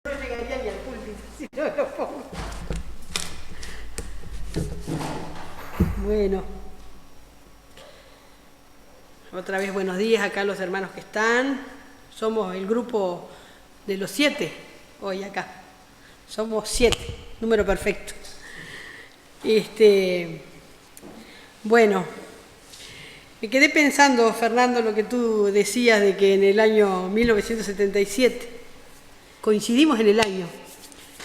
No llegaría ni al púlpito si no lo pongo. Bueno, otra vez buenos días acá a los hermanos que están. Somos el grupo de los 7 hoy acá. Somos 7, número perfecto. Bueno, me quedé pensando, Fernando, lo que tú decías de que en el año 1977, coincidimos en el año.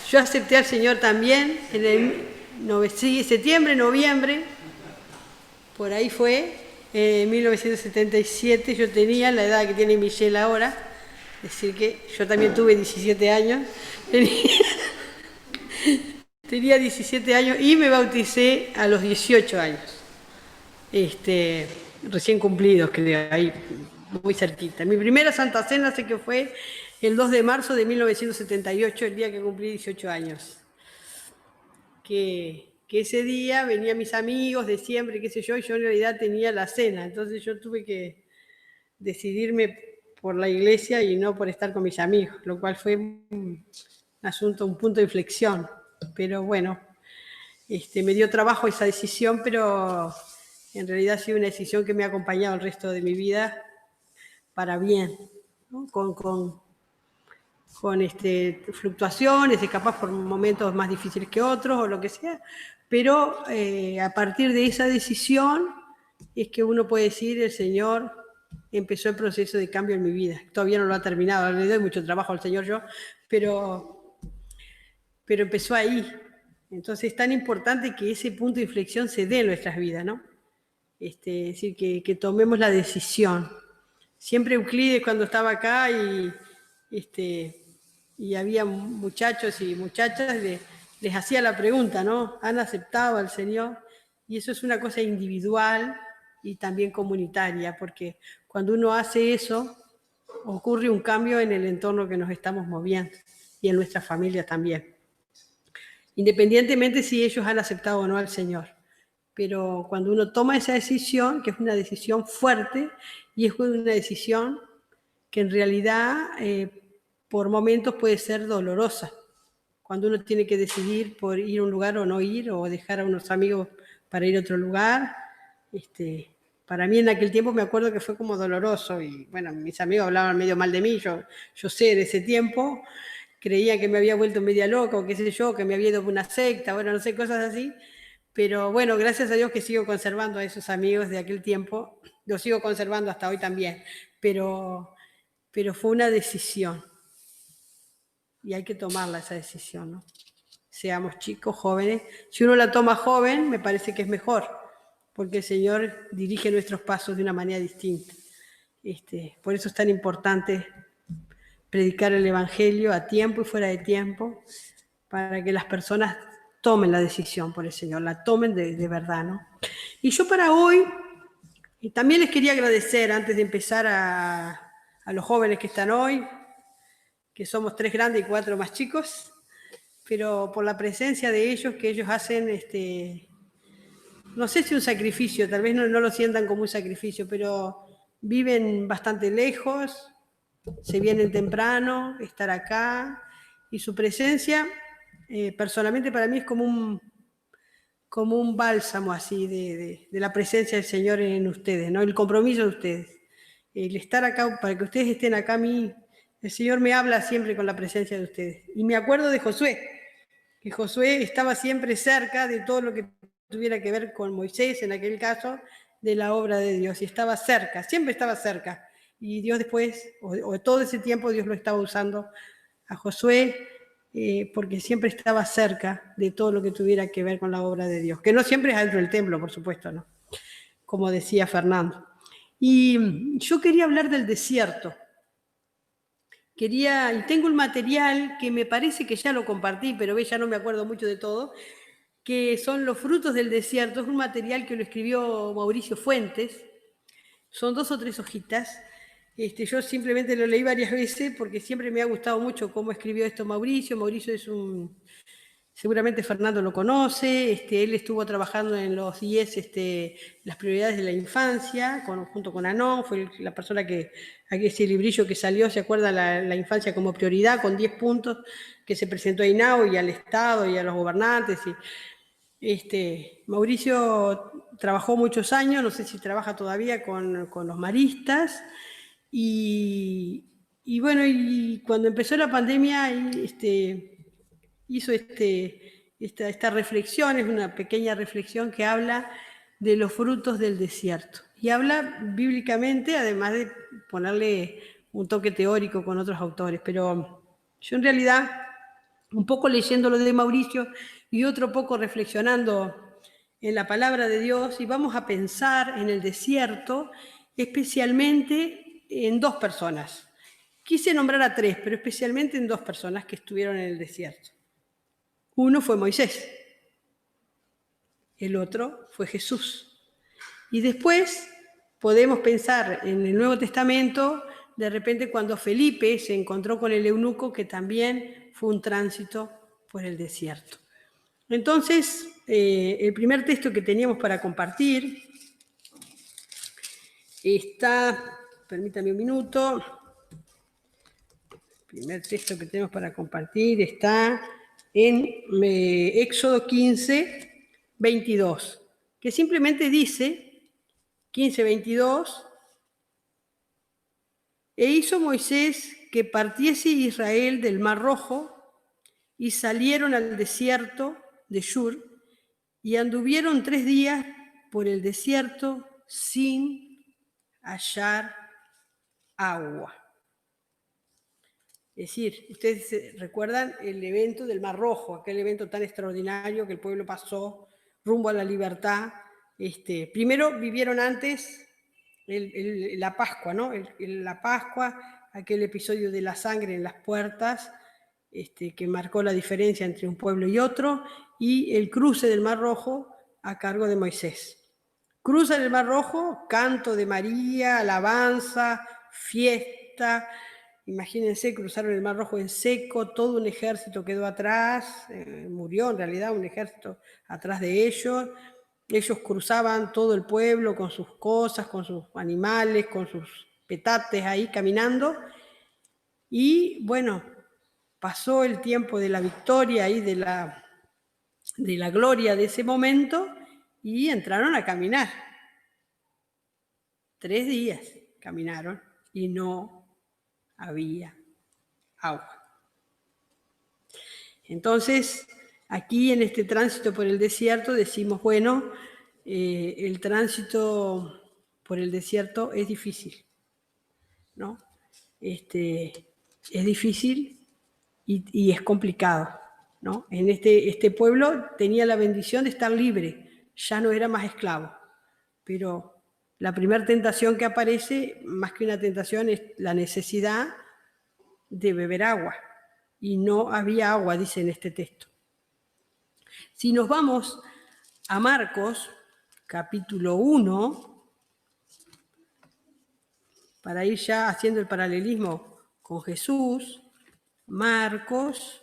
Yo acepté al Señor también en el septiembre, noviembre, por ahí fue, en 1977 yo tenía la edad que tiene Michelle ahora, es decir que yo también tuve 17 años, tenía 17 años y me bauticé a los 18 años, recién cumplidos, creo, ahí muy cerquita. Mi primera Santa Cena sé que fue el 2 de marzo de 1978, el día que cumplí 18 años. Que ese día venían mis amigos de siempre, qué sé yo, y yo en realidad tenía la cena, entonces yo tuve que decidirme por la iglesia y no por estar con mis amigos, lo cual fue un asunto, un punto de inflexión, pero bueno, me dio trabajo esa decisión, pero en realidad ha sido una decisión que me ha acompañado el resto de mi vida para bien, ¿no? con fluctuaciones, capaz por momentos más difíciles que otros o lo que sea, pero a partir de esa decisión es que uno puede decir, el Señor empezó el proceso de cambio en mi vida. Todavía no lo ha terminado, le doy mucho trabajo al Señor yo, pero empezó ahí. Entonces es tan importante que ese punto de inflexión se dé en nuestras vidas, ¿no? Es decir, que tomemos la decisión. Siempre Euclides cuando estaba acá y había muchachos y muchachas, les hacía la pregunta, ¿no? ¿Han aceptado al Señor? Y eso es una cosa individual y también comunitaria, porque cuando uno hace eso, ocurre un cambio en el entorno que nos estamos moviendo y en nuestra familia también, independientemente si ellos han aceptado o no al Señor. Pero cuando uno toma esa decisión, que es una decisión fuerte y es una decisión que en realidad por momentos puede ser dolorosa, cuando uno tiene que decidir por ir a un lugar o no ir, o dejar a unos amigos para ir a otro lugar, para mí en aquel tiempo me acuerdo que fue como doloroso, y bueno, mis amigos hablaban medio mal de mí, yo sé de ese tiempo, creían que me había vuelto media loca, o qué sé yo, que me había ido a una secta, bueno, no sé, cosas así, pero bueno, gracias a Dios que sigo conservando a esos amigos de aquel tiempo, los sigo conservando hasta hoy también, pero fue una decisión y hay que tomarla esa decisión, ¿no? Seamos chicos, jóvenes. Si uno la toma joven, me parece que es mejor, porque el Señor dirige nuestros pasos de una manera distinta. Por eso es tan importante predicar el Evangelio a tiempo y fuera de tiempo, para que las personas tomen la decisión por el Señor, la tomen de verdad, ¿no? Y yo para hoy, y también les quería agradecer, antes de empezar a los jóvenes que están hoy, que somos 3 grandes y 4 más chicos, pero por la presencia de ellos, que ellos hacen, no sé si un sacrificio, tal vez no lo sientan como un sacrificio, pero viven bastante lejos, se vienen temprano, estar acá, y su presencia, personalmente para mí es como un bálsamo así de la presencia del Señor en ustedes, ¿no? El compromiso de ustedes. El estar acá, para que ustedes estén acá, a mí, el Señor me habla siempre con la presencia de ustedes. Y me acuerdo de Josué, que Josué estaba siempre cerca de todo lo que tuviera que ver con Moisés, en aquel caso, de la obra de Dios, y estaba cerca, siempre estaba cerca. Y Dios después, o todo ese tiempo, Dios lo estaba usando a Josué, porque siempre estaba cerca de todo lo que tuviera que ver con la obra de Dios, que no siempre es dentro del templo, por supuesto, ¿no? Como decía Fernando. Y yo quería hablar del desierto. Y tengo un material que me parece que ya lo compartí, pero ya no me acuerdo mucho de todo, que son los frutos del desierto. Es un material que lo escribió Mauricio Fuentes, son 2 o 3 hojitas. Yo simplemente lo leí varias veces porque siempre me ha gustado mucho cómo escribió esto Mauricio. Mauricio es un Seguramente Fernando lo conoce, él estuvo trabajando en los 10 las prioridades de la infancia, junto con Anón, fue la persona que, aquí ese librillo que salió, ¿se acuerda? La infancia como prioridad, con 10 puntos, que se presentó a INAO y al Estado y a los gobernantes. Mauricio trabajó muchos años, no sé si trabaja todavía con los maristas, y bueno, y cuando empezó la pandemia, hizo esta reflexión, es una pequeña reflexión que habla de los frutos del desierto. Y habla bíblicamente, además de ponerle un toque teórico con otros autores. Pero yo en realidad, un poco leyendo lo de Mauricio y otro poco reflexionando en la palabra de Dios, y vamos a pensar en el desierto, especialmente en dos personas. Quise nombrar a tres, pero especialmente en dos personas que estuvieron en el desierto. Uno fue Moisés, el otro fue Jesús. Y después podemos pensar en el Nuevo Testamento, de repente cuando Felipe se encontró con el eunuco, que también fue un tránsito por el desierto. Entonces, el primer texto que teníamos para compartir está, permítame un minuto, el primer texto que tenemos para compartir está en Éxodo 15, 22, que simplemente dice, 15, 22, e hizo Moisés que partiese Israel del Mar Rojo, y salieron al desierto de Shur, y anduvieron 3 días por el desierto sin hallar agua. Es decir, ustedes recuerdan el evento del Mar Rojo, aquel evento tan extraordinario que el pueblo pasó rumbo a la libertad. Primero vivieron antes la Pascua, ¿no? La Pascua, aquel episodio de la sangre en las puertas, que marcó la diferencia entre un pueblo y otro, y el cruce del Mar Rojo a cargo de Moisés. Cruzan el Mar Rojo, canto de María, alabanza, fiesta. Imagínense, cruzaron el Mar Rojo en seco, todo un ejército quedó atrás, murió en realidad un ejército atrás de ellos. Ellos cruzaban todo el pueblo con sus cosas, con sus animales, con sus petates ahí caminando. Y bueno, pasó el tiempo de la victoria y de la gloria de ese momento, y entraron a caminar. 3 días caminaron y no había agua. Entonces, aquí en este tránsito por el desierto decimos, bueno, el tránsito por el desierto es difícil, ¿no? Es difícil y es complicado, ¿no? En este pueblo tenía la bendición de estar libre, ya no era más esclavo, pero la primera tentación que aparece, más que una tentación, es la necesidad de beber agua. Y no había agua, dice en este texto. Si nos vamos a Marcos, capítulo 1, para ir ya haciendo el paralelismo con Jesús, Marcos,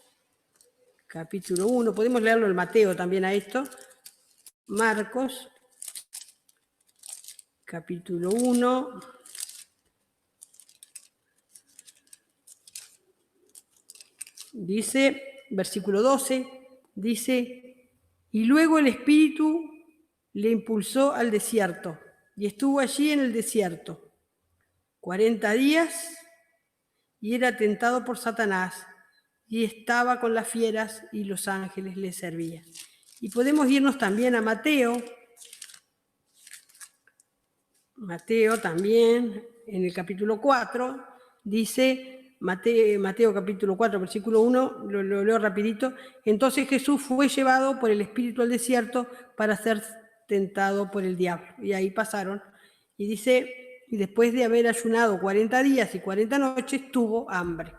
capítulo 1, podemos leerlo en Mateo también a esto, Marcos, capítulo 1, dice, versículo 12, dice, y luego el Espíritu le impulsó al desierto, y estuvo allí en el desierto 40 días, y era tentado por Satanás, y estaba con las fieras, y los ángeles le servían. Y podemos irnos también a Mateo. Mateo también, en el capítulo 4, dice, Mateo capítulo 4, versículo 1, lo leo rapidito. Entonces Jesús fue llevado por el Espíritu al desierto para ser tentado por el diablo. Y ahí pasaron. Y dice, y después de haber ayunado 40 días y 40 noches, tuvo hambre.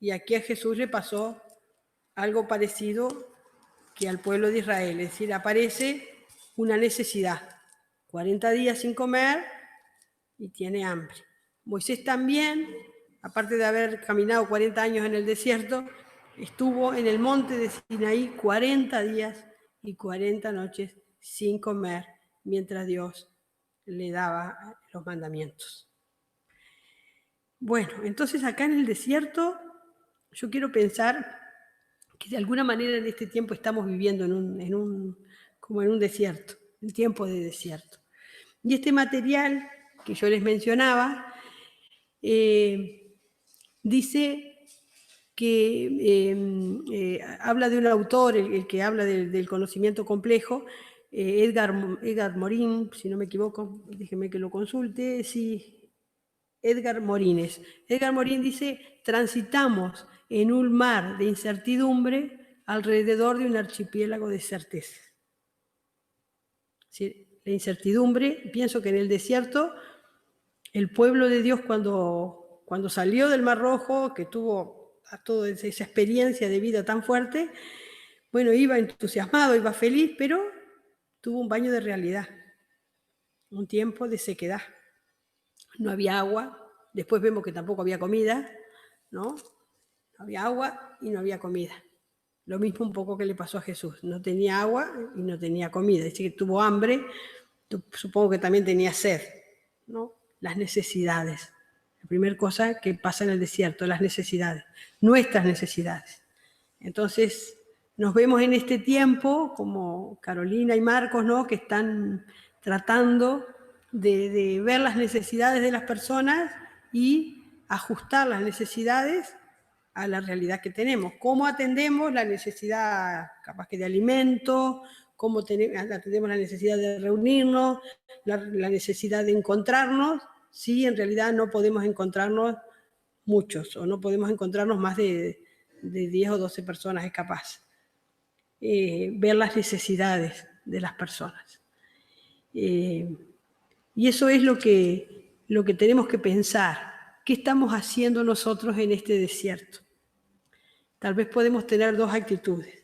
Y aquí a Jesús le pasó algo parecido que al pueblo de Israel. Es decir, aparece una necesidad. 40 días sin comer y tiene hambre. Moisés también, aparte de haber caminado 40 años en el desierto, estuvo en el monte de Sinaí 40 días y 40 noches sin comer, mientras Dios le daba los mandamientos. Bueno, entonces acá en el desierto, yo quiero pensar que de alguna manera en este tiempo estamos viviendo como en un desierto, un tiempo de desierto. Y este material que yo les mencionaba, dice que habla de un autor, el que habla del conocimiento complejo, Edgar Morin, si no me equivoco, déjenme que lo consulte, sí, Edgar Morines. Edgar Morin dice, transitamos en un mar de incertidumbre alrededor de un archipiélago de certeza. ¿Sí? La incertidumbre, pienso que en el desierto, el pueblo de Dios cuando salió del Mar Rojo, que tuvo toda esa experiencia de vida tan fuerte, bueno, iba entusiasmado, iba feliz, pero tuvo un baño de realidad, un tiempo de sequedad. No había agua, después vemos que tampoco había comida, ¿no? No había agua y no había comida. Lo mismo un poco que le pasó a Jesús. No tenía agua y no tenía comida. Dice que tuvo hambre, supongo que también tenía sed, ¿no? Las necesidades. La primera cosa que pasa en el desierto, las necesidades, nuestras necesidades. Entonces, nos vemos en este tiempo como Carolina y Marcos, ¿no? Que están tratando de ver las necesidades de las personas y ajustar las necesidades a la realidad que tenemos. ¿Cómo atendemos la necesidad capaz que de alimento? ¿Cómo atendemos la necesidad de reunirnos? La necesidad de encontrarnos, si en realidad no podemos encontrarnos muchos o no podemos encontrarnos más de 10 o 12 personas es capaz. Ver las necesidades de las personas. Y eso es lo que tenemos que pensar. ¿Qué estamos haciendo nosotros en este desierto? Tal vez podemos tener dos actitudes.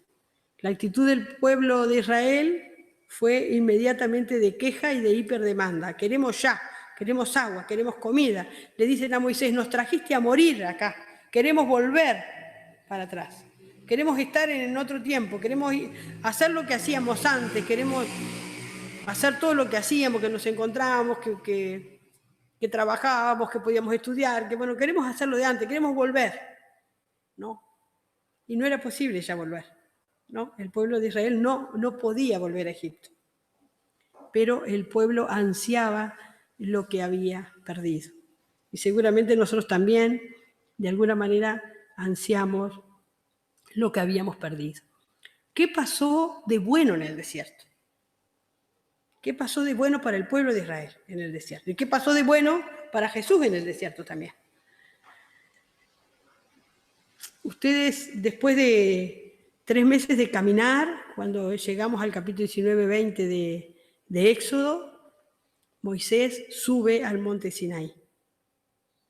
La actitud del pueblo de Israel fue inmediatamente de queja y de hiperdemanda. Queremos ya, queremos agua, queremos comida. Le dicen a Moisés, nos trajiste a morir acá, queremos volver para atrás. Queremos estar en otro tiempo, queremos hacer lo que hacíamos antes, queremos hacer todo lo que hacíamos, que nos encontrábamos, que trabajábamos, que podíamos estudiar, que bueno, queremos hacerlo de antes, queremos volver, ¿no? Y no era posible ya volver, ¿no? El pueblo de Israel no podía volver a Egipto, pero el pueblo ansiaba lo que había perdido. Y seguramente nosotros también, de alguna manera, ansiamos lo que habíamos perdido. ¿Qué pasó de bueno en el desierto? ¿Qué pasó de bueno para el pueblo de Israel en el desierto? ¿Y qué pasó de bueno para Jesús en el desierto también? Ustedes, después de 3 meses de caminar, cuando llegamos al capítulo 19-20 de Éxodo, Moisés sube al monte Sinaí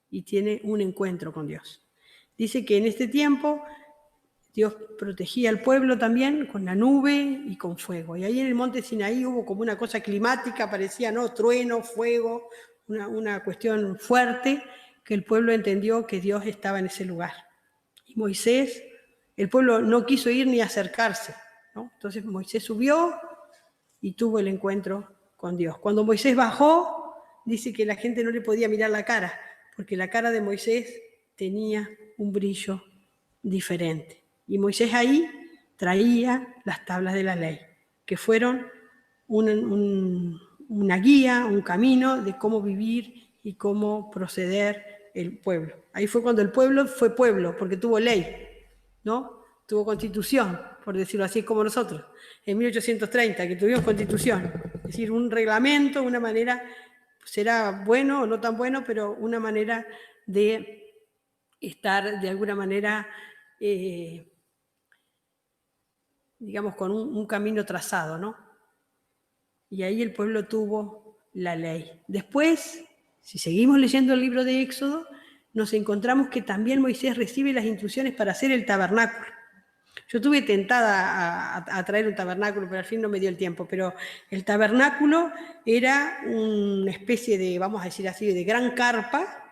y tiene un encuentro con Dios. Dice que en este tiempo Dios protegía al pueblo también con la nube y con fuego. Y ahí en el monte Sinaí hubo como una cosa climática, parecía, ¿no? Trueno, fuego, una cuestión fuerte, que el pueblo entendió que Dios estaba en ese lugar. Y Moisés, el pueblo no quiso ir ni acercarse, ¿no? Entonces Moisés subió y tuvo el encuentro con Dios. Cuando Moisés bajó, dice que la gente no le podía mirar la cara, porque la cara de Moisés tenía un brillo diferente. Y Moisés ahí traía las tablas de la ley, que fueron una guía, un camino de cómo vivir y cómo proceder el pueblo. Ahí fue cuando el pueblo fue pueblo, porque tuvo ley, ¿no? Tuvo constitución, por decirlo así, como nosotros, en 1830, que tuvimos constitución. Es decir, un reglamento, una manera, será bueno o no tan bueno, pero una manera de estar de alguna manera, digamos, con un camino trazado, ¿no? Y ahí el pueblo tuvo la ley. Después, si seguimos leyendo el libro de Éxodo, nos encontramos que también Moisés recibe las instrucciones para hacer el tabernáculo. Yo estuve tentada a traer un tabernáculo, pero al fin no me dio el tiempo. Pero el tabernáculo era una especie de, vamos a decir así, de gran carpa,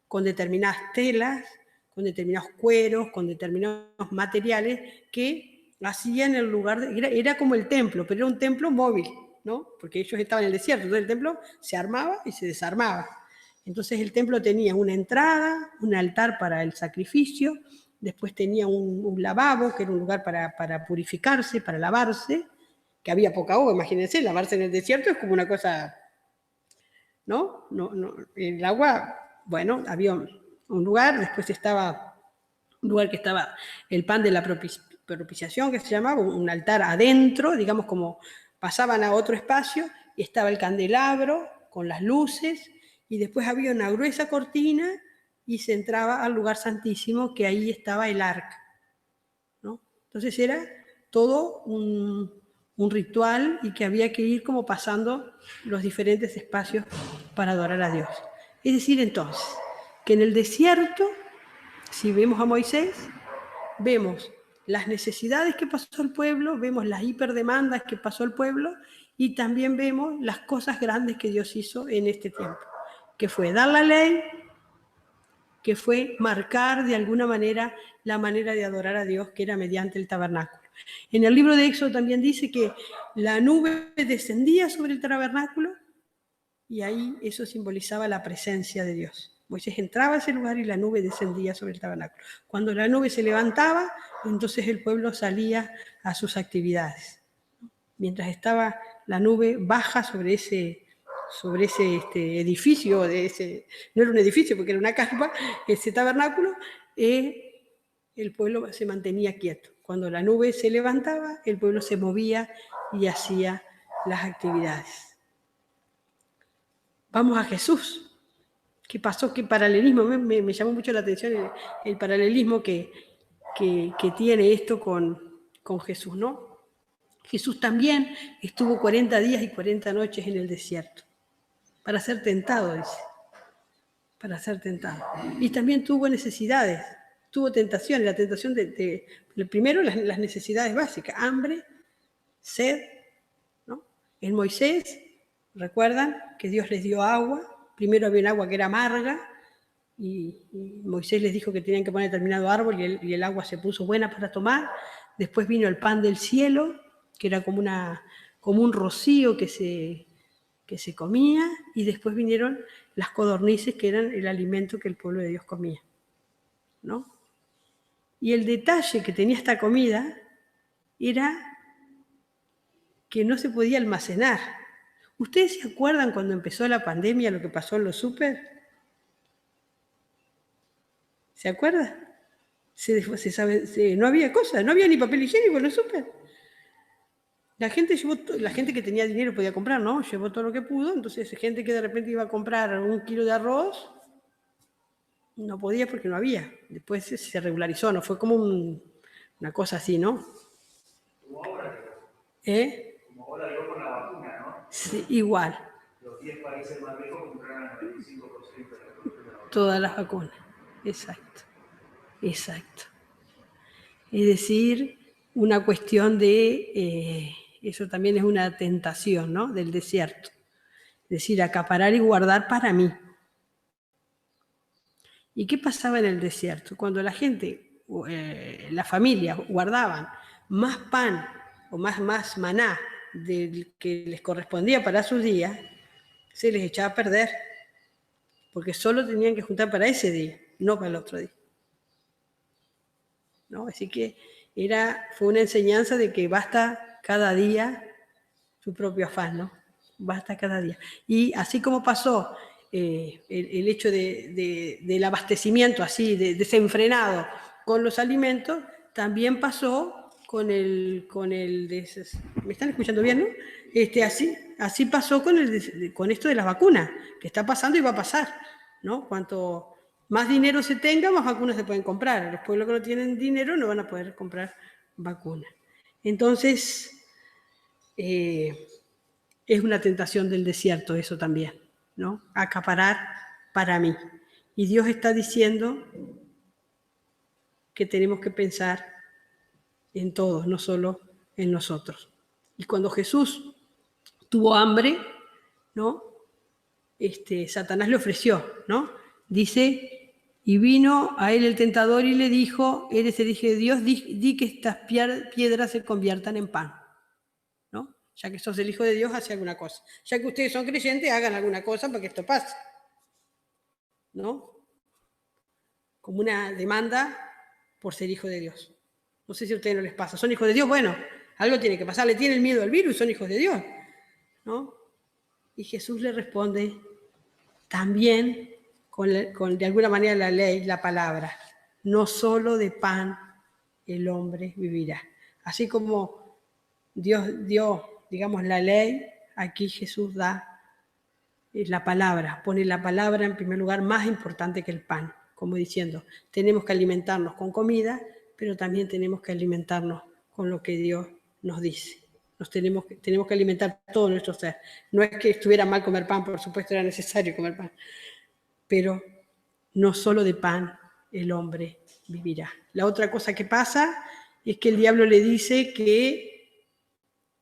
con determinadas telas, con determinados cueros, con determinados materiales que hacían el lugar, era como el templo, pero era un templo móvil, ¿no? Porque ellos estaban en el desierto, entonces el templo se armaba y se desarmaba. Entonces el templo tenía una entrada, un altar para el sacrificio, después tenía un lavabo, que era un lugar para purificarse, para lavarse, que había poca agua, imagínense, lavarse en el desierto es como una cosa, ¿no? El agua, bueno, había un lugar, después estaba un lugar que estaba el pan de la propiciación, que se llamaba, un altar adentro, digamos como pasaban a otro espacio, y estaba el candelabro con las luces, y después había una gruesa cortina y se entraba al lugar santísimo, que ahí estaba el arca, ¿no? Entonces era todo un ritual y que había que ir como pasando los diferentes espacios para adorar a Dios. Es decir, entonces, que en el desierto, si vemos a Moisés, vemos las necesidades que pasó el pueblo, vemos las hiperdemandas que pasó el pueblo y también vemos las cosas grandes que Dios hizo en este tiempo, que fue dar la ley, que fue marcar de alguna manera la manera de adorar a Dios, que era mediante el tabernáculo. En el libro de Éxodo también dice que la nube descendía sobre el tabernáculo y ahí eso simbolizaba la presencia de Dios. Moisés entraba a ese lugar y la nube descendía sobre el tabernáculo. Cuando la nube se levantaba, entonces el pueblo salía a sus actividades. Mientras estaba la nube baja sobre ese edificio, no era un edificio porque era una carpa, ese tabernáculo, el pueblo se mantenía quieto. Cuando la nube se levantaba, el pueblo se movía y hacía las actividades. Vamos a Jesús. ¿Qué pasó? ¿Qué paralelismo? Me llamó mucho la atención el paralelismo que tiene esto con Jesús, ¿no? Jesús también estuvo 40 días y 40 noches en el desierto para ser tentado, dice. Para ser tentado. Y también tuvo necesidades, tuvo tentaciones, la tentación primero las necesidades básicas, hambre, sed, ¿no? En Moisés, recuerdan que Dios les dio agua, primero había un agua que era amarga, y Moisés les dijo que tenían que poner determinado árbol y el agua se puso buena para tomar. Después vino el pan del cielo, que era como un rocío que se comía, y después vinieron las codornices, que eran el alimento que el pueblo de Dios comía, ¿no? Y el detalle que tenía esta comida era que no se podía almacenar. ¿Ustedes se acuerdan cuando empezó la pandemia lo que pasó en los súper? ¿Se acuerdan? No había cosas, no había ni papel higiénico en el súper. La gente que tenía dinero podía comprar, ¿no? Llevó todo lo que pudo, entonces gente que de repente iba a comprar 1 kilo de arroz, no podía porque no había. Después se regularizó, ¿no? Fue como una cosa así, ¿no? Como ahora. Como ahora digo con la vacuna, ¿no? Sí, igual. Los 10 países más ricos compraron el 25% de la producción de la vacuna. Todas las vacunas, exacto. Es decir, una cuestión de, eso también es una tentación, ¿no? Del desierto. Es decir, acaparar y guardar para mí. ¿Y qué pasaba en el desierto? Cuando la gente, la familia, guardaban más pan o más maná del que les correspondía para sus días, se les echaba a perder, porque solo tenían que juntar para ese día, no para el otro día, ¿no? Así que fue una enseñanza de que basta cada día su propio afán, ¿no? Basta cada día. Y así como pasó el hecho del abastecimiento así, desenfrenado con los alimentos, también pasó con ¿me están escuchando bien, no? Así pasó con esto de las vacunas, que está pasando y va a pasar, ¿no? Cuanto más dinero se tenga, más vacunas se pueden comprar. Los pueblos que no tienen dinero no van a poder comprar vacunas. Entonces, es una tentación del desierto eso también, ¿no? Acaparar para mí. Y Dios está diciendo que tenemos que pensar en todos, no solo en nosotros. Y cuando Jesús tuvo hambre, ¿no? Satanás le ofreció, ¿no? Dice Y vino a él el tentador y le dijo, eres el Hijo de Dios, di que estas piedras se conviertan en pan. ¿No? Ya que sos el Hijo de Dios, hace alguna cosa. Ya que ustedes son creyentes, hagan alguna cosa para que esto pase. ¿No? Como una demanda por ser hijo de Dios. No sé si a ustedes no les pasa. ¿Son hijos de Dios? Bueno, algo tiene que pasar. Le tienen miedo al virus, son hijos de Dios. ¿No? Y Jesús le responde también con de alguna manera la ley, la palabra. No solo de pan el hombre vivirá. Así como Dios dio, digamos, la ley, aquí Jesús da la palabra, pone la palabra en primer lugar más importante que el pan, como diciendo, tenemos que alimentarnos con comida, pero también tenemos que alimentarnos con lo que Dios nos dice. Tenemos que alimentar todo nuestro ser. No es que estuviera mal comer pan, por supuesto era necesario comer pan, pero no solo de pan el hombre vivirá. La otra cosa que pasa es que el diablo le dice que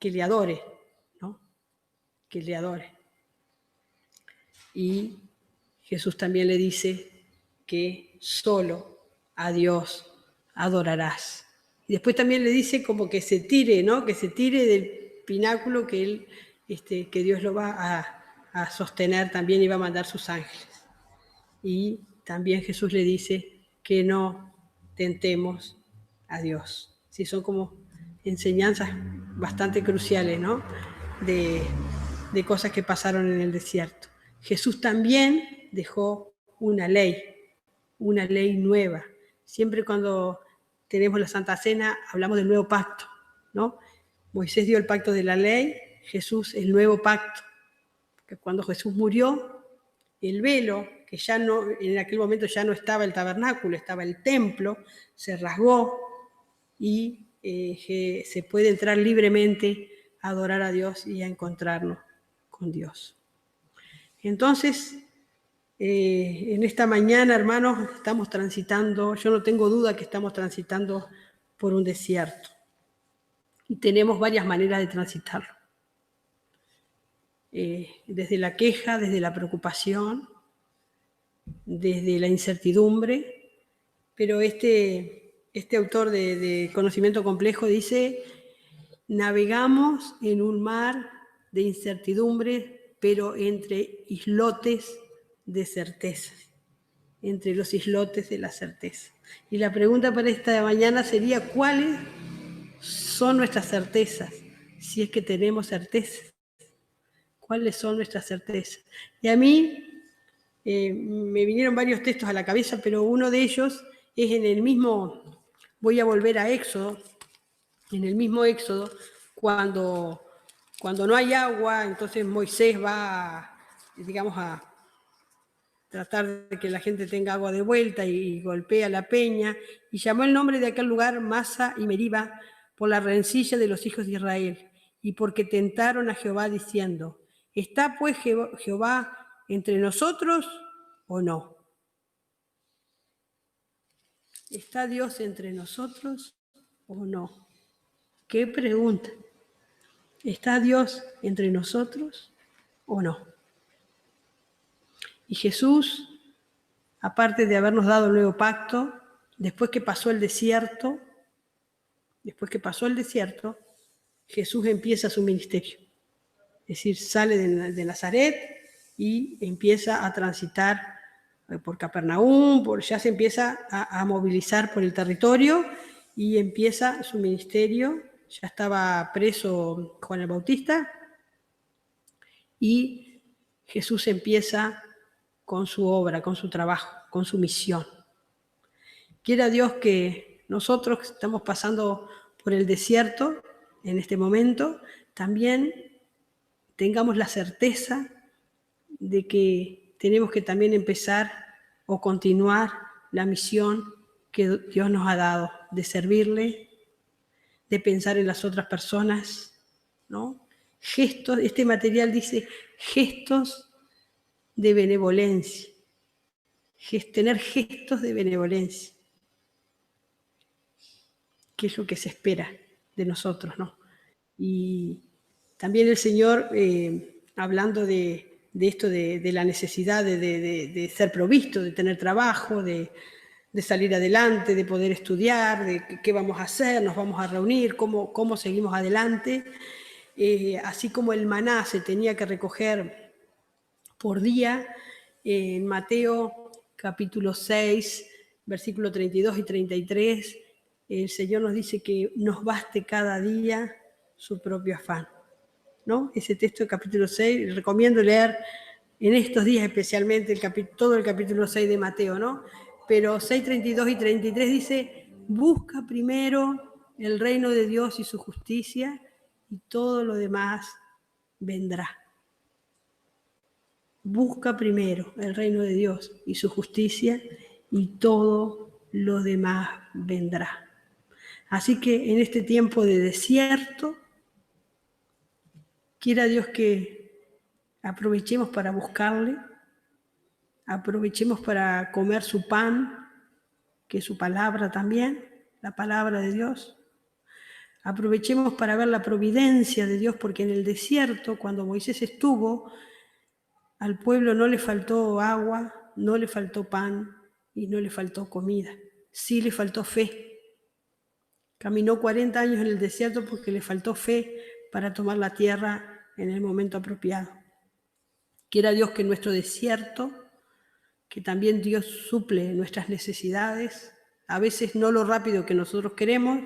le adore, ¿no? Que le adore. Y Jesús también le dice que solo a Dios adorarás. Y después también le dice como que se tire, ¿no? Que se tire del pináculo que Dios lo va a sostener también y va a mandar sus ángeles. Y también Jesús le dice que no tentemos a Dios. Sí, son como enseñanzas bastante cruciales, ¿no? De cosas que pasaron en el desierto. Jesús también dejó una ley nueva. Siempre cuando tenemos la Santa Cena hablamos del nuevo pacto, ¿no? Moisés dio el pacto de la ley, Jesús el nuevo pacto. Que cuando Jesús murió, el velo, que ya no, en aquel momento ya no estaba el tabernáculo, estaba el templo, se rasgó y se puede entrar libremente a adorar a Dios y a encontrarnos con Dios. Entonces, en esta mañana, hermanos, estamos transitando, yo no tengo duda que estamos transitando por un desierto. Y tenemos varias maneras de transitarlo. Desde la queja, desde la preocupación, desde la incertidumbre, pero este autor de Conocimiento Complejo dice, navegamos en un mar de incertidumbre, pero entre islotes de certezas, entre los islotes de la certeza. Y la pregunta para esta mañana sería, ¿cuáles son nuestras certezas? Si es que tenemos certezas. ¿Cuáles son nuestras certezas? Y a mí me vinieron varios textos a la cabeza, pero uno de ellos es en el mismo, voy a volver a Éxodo, en el mismo Éxodo, cuando no hay agua, entonces Moisés va, digamos, a tratar de que la gente tenga agua de vuelta y golpea la peña, y llamó el nombre de aquel lugar Masa y Meriba por la rencilla de los hijos de Israel, y porque tentaron a Jehová diciendo, ¿está pues Jehová entre nosotros o no? ¿Está Dios entre nosotros o no? ¿Qué pregunta? ¿Está Dios entre nosotros o no? Y Jesús, aparte de habernos dado el nuevo pacto, después que pasó el desierto, Jesús empieza su ministerio. Es decir, sale de Nazaret y empieza a transitar por Capernaum, ya se empieza a movilizar por el territorio y empieza su ministerio. Ya estaba preso Juan el Bautista y Jesús empieza con su obra, con su trabajo, con su misión. Quiera Dios que nosotros que estamos pasando por el desierto en este momento, también tengamos la certeza de que tenemos que también empezar o continuar la misión que Dios nos ha dado, de servirle, de pensar en las otras personas, ¿no? Gestos, este material dice gestos de benevolencia, tener gestos de benevolencia, que es lo que se espera de nosotros, ¿no? Y también el Señor, hablando de esto de la necesidad de ser provisto, de tener trabajo, de salir adelante, de poder estudiar, de qué vamos a hacer, nos vamos a reunir, cómo seguimos adelante. Así como el maná se tenía que recoger por día, en Mateo capítulo 6, versículo 32 y 33, el Señor nos dice que nos baste cada día su propio afán, ¿no? Ese texto del capítulo 6, recomiendo leer en estos días especialmente todo el capítulo 6 de Mateo, ¿no? Pero 6, 32 y 33 dice, busca primero el reino de Dios y su justicia y todo lo demás vendrá. Busca primero el reino de Dios y su justicia y todo lo demás vendrá. Así que en este tiempo de desierto, quiera Dios que aprovechemos para buscarle, aprovechemos para comer su pan, que es su palabra también, la palabra de Dios. Aprovechemos para ver la providencia de Dios, porque en el desierto, cuando Moisés estuvo, al pueblo no le faltó agua, no le faltó pan y no le faltó comida. Sí le faltó fe. Caminó 40 años en el desierto porque le faltó fe para tomar la tierra en el momento apropiado. Quiera Dios que en nuestro desierto, que también Dios suple nuestras necesidades, a veces no lo rápido que nosotros queremos,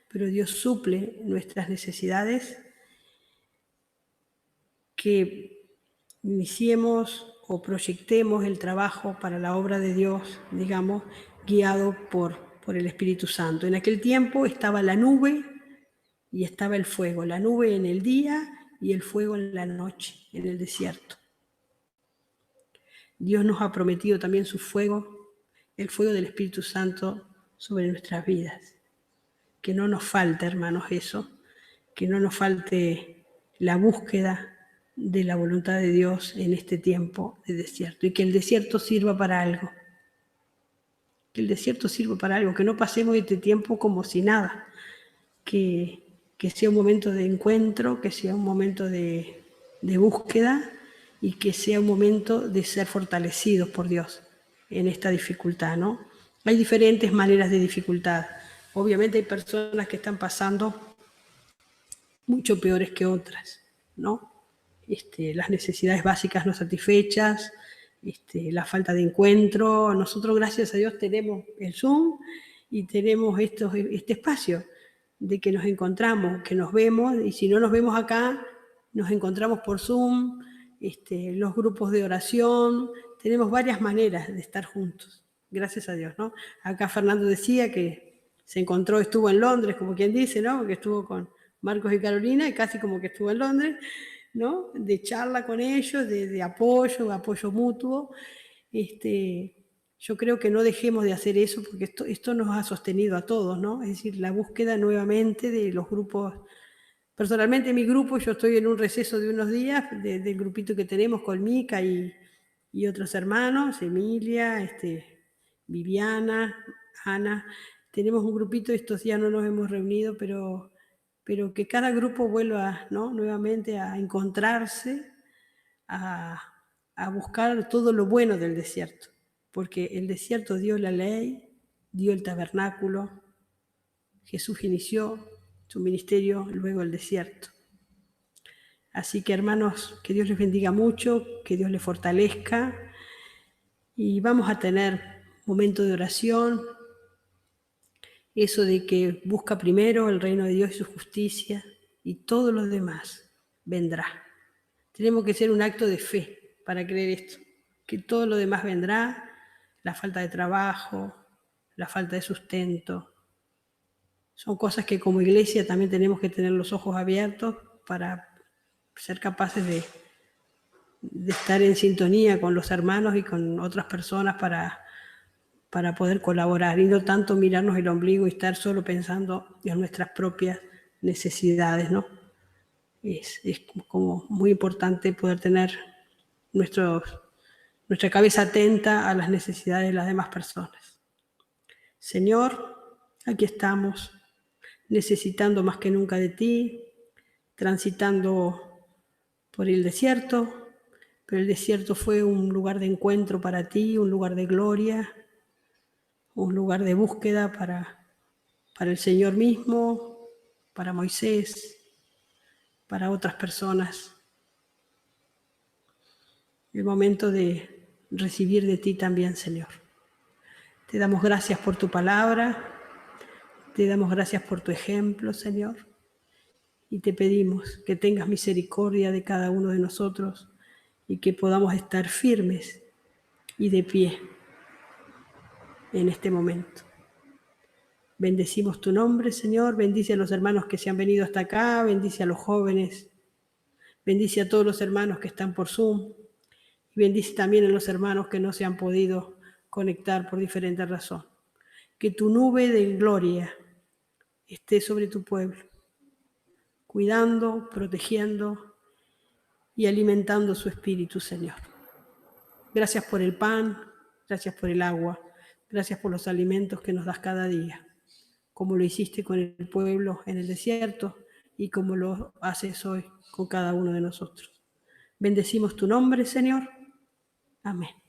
pero Dios suple nuestras necesidades, que iniciemos o proyectemos el trabajo para la obra de Dios, digamos, guiado por el Espíritu Santo. En aquel tiempo estaba la nube y estaba el fuego, la nube en el día y el fuego en la noche, en el desierto. Dios nos ha prometido también su fuego, el fuego del Espíritu Santo sobre nuestras vidas. Que no nos falte, hermanos, eso, que no nos falte la búsqueda de la voluntad de Dios en este tiempo de desierto y que el desierto sirva para algo. Que el desierto sirva para algo, que no pasemos este tiempo como si nada, que sea un momento de encuentro, que sea un momento de búsqueda y que sea un momento de ser fortalecidos por Dios en esta dificultad, ¿no? Hay diferentes maneras de dificultad. Obviamente hay personas que están pasando mucho peores que otras, ¿no? Las necesidades básicas no satisfechas, la falta de encuentro. Nosotros, gracias a Dios, tenemos el Zoom y tenemos este espacio de que nos encontramos, que nos vemos, y si no nos vemos acá, nos encontramos por Zoom, los grupos de oración. Tenemos varias maneras de estar juntos, gracias a Dios, ¿no? Acá Fernando decía que estuvo en Londres, como quien dice, ¿no? Porque estuvo con Marcos y Carolina y casi como que estuvo en Londres, ¿no? De charla con ellos, de apoyo mutuo. Yo creo que no dejemos de hacer eso porque esto nos ha sostenido a todos, ¿no? Es decir, la búsqueda nuevamente de los grupos. Personalmente, en mi grupo, yo estoy en un receso de unos días del grupito que tenemos con Mica y otros hermanos, Emilia, Viviana, Ana. Tenemos un grupito, estos días no nos hemos reunido, pero que cada grupo vuelva, ¿no? Nuevamente a encontrarse, a buscar todo lo bueno del desierto, porque el desierto dio la ley, dio el tabernáculo, Jesús inició su ministerio luego el desierto. Así que, hermanos, que Dios les bendiga mucho, que Dios les fortalezca y vamos a tener momentos de oración, eso de que busca primero el reino de Dios y su justicia y todo lo demás vendrá. Tenemos que hacer un acto de fe para creer esto, que todo lo demás vendrá, la falta de trabajo, la falta de sustento. Son cosas que como iglesia también tenemos que tener los ojos abiertos para ser capaces de estar en sintonía con los hermanos y con otras personas para poder colaborar y no tanto mirarnos el ombligo y estar solo pensando en nuestras propias necesidades, ¿no? Es como muy importante poder tener nuestra cabeza atenta a las necesidades de las demás personas. Señor, aquí estamos, necesitando más que nunca de ti, transitando por el desierto, pero el desierto fue un lugar de encuentro para ti, un lugar de gloria, un lugar de búsqueda para el Señor mismo, para Moisés, para otras personas. El momento de recibir de ti también, Señor. Te damos gracias por tu palabra, te damos gracias por tu ejemplo, Señor, y te pedimos que tengas misericordia de cada uno de nosotros y que podamos estar firmes y de pie en este momento. Bendecimos tu nombre, Señor, bendice a los hermanos que se han venido hasta acá, bendice a los jóvenes, bendice a todos los hermanos que están por Zoom y bendice también a los hermanos que no se han podido conectar por diferente razón. Que tu nube de gloria esté sobre tu pueblo, cuidando, protegiendo y alimentando su espíritu, Señor. Gracias por el pan, gracias por el agua, gracias por los alimentos que nos das cada día, como lo hiciste con el pueblo en el desierto y como lo haces hoy con cada uno de nosotros. Bendecimos tu nombre, Señor. Amén.